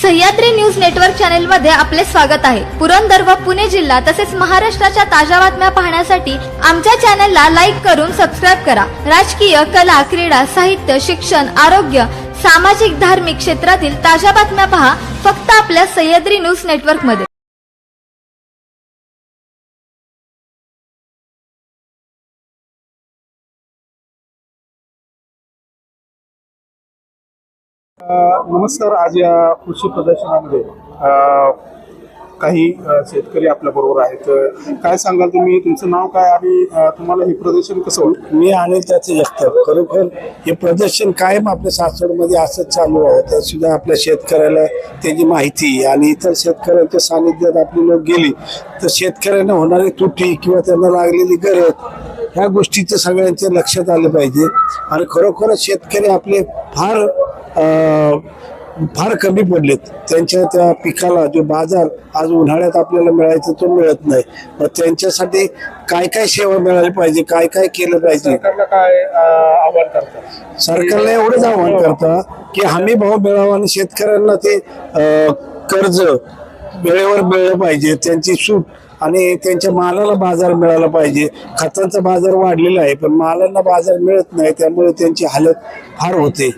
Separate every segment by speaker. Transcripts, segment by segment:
Speaker 1: Sahyadri news network channel मध्ये आपले स्वागत आहे। पुरंदर व पुणे जिल्हा तसेच महाराष्ट्राच्या ताज्या बातम्या पाहण्यासाठी आमच्या चॅनलला लाईक करून सबस्क्राइब करा। राजकीय, कला, क्रीडा, साहित्य, शिक्षण, आरोग्य, सामाजिक, धार्मिक क्षेत्रातील ताज्या बातम्या पहा फक्त आपल्या सह्याद्री न्यूज नेटवर्क मध्ये।
Speaker 2: नमस्कार। आज या कृषी प्रदर्शनामध्ये काही शेतकरी आपल्या बरोबर आहेत। काय सांगाल तुम्ही, तुमचं नाव काय आणि तुम्हाला हे प्रदर्शन कसं वाटतं?
Speaker 3: मी आणि त्याचे जगतात खरोखर हे प्रदर्शन कायम आपल्या सासवडमध्ये असंच चालू आहे। त्या सुद्धा आपल्या शेतकऱ्याला त्याची माहिती आणि इतर शेतकऱ्यांच्या सानिध्यात आपली लोक गेली तर शेतकऱ्यांना होणारी त्रुटी किंवा त्यांना लागलेली गरज ह्या गोष्टीचं सगळ्यांच्या लक्षात आलं पाहिजे। आणि खरोखरच शेतकरी आपले फार कमी पडलेत। त्यांच्या त्या पिकाला जो बाजार आज उन्हाळ्यात आपल्याला मिळायचा तो मिळत नाही। मग त्यांच्यासाठी काय काय सेवा मिळाली पाहिजे, काय काय केलं पाहिजे,
Speaker 2: सरकारला काय आव्हान करतात?
Speaker 3: सरकारला एवढंच आव्हान करता की हमी भाव मिळावा आणि शेतकऱ्यांना ते कर्ज वेळेवर मिळलं पाहिजे, त्यांची सूट आणि त्यांच्या मालाला बाजार मिळाला पाहिजे। खतांचा बाजार वाढलेला आहे पण मालांना बाजार मिळत नाही, त्यामुळे त्यांची हालत फार होते।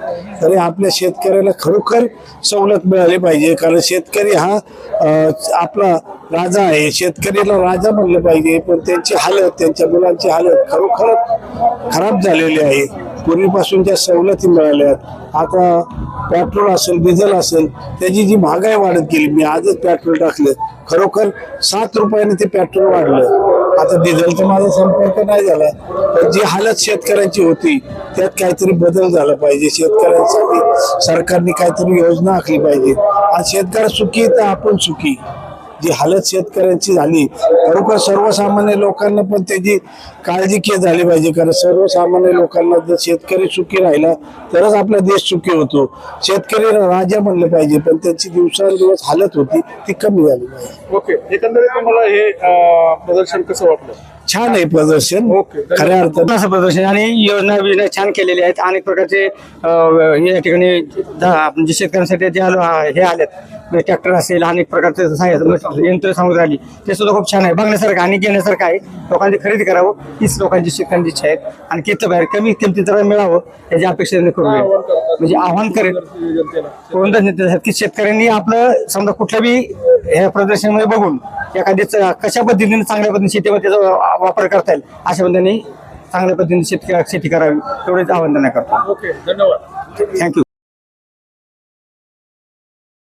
Speaker 3: तरी आपल्या शेतकऱ्याला खरोखर सवलत मिळाली पाहिजे, कारण शेतकरी हा आपला राजा आहे। शेतकऱ्याला राजा म्हणलं पाहिजे, पण त्यांची हालत, त्यांच्या मुलांची हालत खरोखर खराब झालेली आहे। पूर्वीपासून ज्या सवलती मिळाल्यात, आता पेट्रोल असेल, डिझेल असेल, त्याची जी महागाई वाढत गेली। मी आजच पेट्रोल टाकलं, खरोखर 7 रुपयाने ते पेट्रोल वाढलं। आता डिझेलचा माझा संपर्क नाही झाला, पण जी हालत शेतकऱ्यांची होती त्यात काहीतरी बदल झाला पाहिजे। शेतकऱ्यांसाठी सरकारने काहीतरी योजना आखली पाहिजे। आज शेतकरी सुखी तर आपण सुखी। जी हालत शेतकऱ्यांची झाली, खरोखर सर्वसामान्य लोकांना पण त्याची काळजी झाली पाहिजे, कारण सर्वसामान्य लोकांना जर शेतकरी सुखी राहिला तरच आपला देश सुखी होतो। शेतकरी राजा म्हणलं पाहिजे, पण त्यांची दिवसांदिवस हालत होती ती कमी झाली पाहिजे।
Speaker 2: ओके, एकंदरीत तुम्हाला हे प्रदर्शन कसं वाटलं?
Speaker 3: छान आहे प्रदर्शन,
Speaker 2: ओके,
Speaker 3: खऱ्या अर्थात
Speaker 4: असं प्रदर्शन आणि योजना बिजना छान केलेल्या आहेत। अनेक प्रकारचे या ठिकाणी म्हणजे शेतकऱ्यांसाठी जे हे आलेत, ट्रॅक्टर असेल, अनेक प्रकारचे यंत्र सामुग्री आली, ते सुद्धा खूप छान आहे, बघण्यासारखं आणि घेण्यासारखं आहे। लोकांनी खरेदी करावं हीच लोकांची शेतकऱ्यांची इच्छा आहे आणि किती बाहेर कमी किमतीत मिळावं याची अपेक्षा करून म्हणजे आव्हान करेल कोणत्या की शेतकऱ्यांनी आपलं समजा कुठल्या बी ह्या प्रदर्शनामध्ये बघून एखाद्याच कशा पद्धतीने चांगल्या पद्धतीने शेतीमध्ये त्याचा वापर करता येईल अशा पद्धतीने चांगल्या पद्धतीने शेती करावी एवढेच आव्हान त्यांना करतो।
Speaker 2: ओके, धन्यवाद,
Speaker 4: थँक्यू।